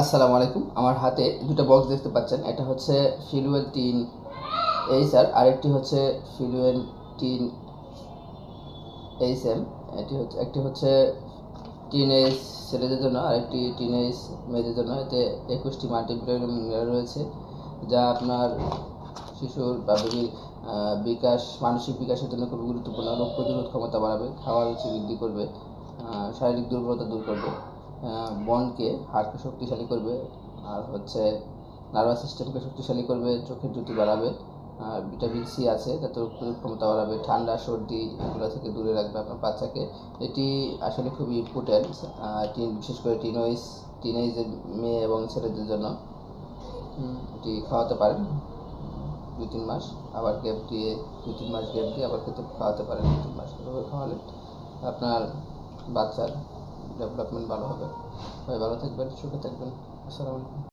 আসসালামু আলাইকুম। আমার হাতে দুটো বক্স দেখতে পাচ্ছেন। এটা হচ্ছে ফিলওয়েল টিন এইচ আর আরেকটি হচ্ছে ফিলওয়েল টিন এইচ এম। একটি হচ্ছে টিনেজ ছেলেদের জন্য, আরেকটি টিনেজ মেয়েদের জন্য। এতে 21টি মাল্টিভিটামিন মিনারেল রয়েছে, যা আপনার শিশুর বা বেবির মানসিক বিকাশের জন্য খুবই গুরুত্বপূর্ণ। রোগ প্রতিরোধ ক্ষমতা বাড়াবে, খাওয়ার রুচি বৃদ্ধি করবে, শারীরিক দুর্বলতা দূর করবে, বনকে হাড়কে শক্তিশালী করবে, আর হচ্ছে নার্ভাস সিস্টেমকে শক্তিশালী করবে, চোখের জ্যোতি বাড়াবে। আর ভিটামিন সি আছে, যাতে রোগ প্রতিরোধ ক্ষমতা বাড়াবে, ঠান্ডা সর্দি এগুলো থেকে দূরে রাখবে আপনার বাচ্চাকে। এটি আসলে খুবই ইম্পর্ট্যান্ট, বিশেষ করে টিনেজের মেয়ে এবং ছেলেদের জন্য। এটি খাওয়াতে পারেন 2-3 মাস, আবার গ্যাপ দিয়ে 2-3 মাস গ্যাপ দিয়ে আবার খেতে খাওয়াতে পারেন 2-3 মাস। এভাবে খাওয়ালে আপনার বাচ্চার ডেভেলপমেন্ট ভালো হবে। সবাই ভালো থাকবেন, সুখে থাকবেন। আসসালামু আলাইকুম।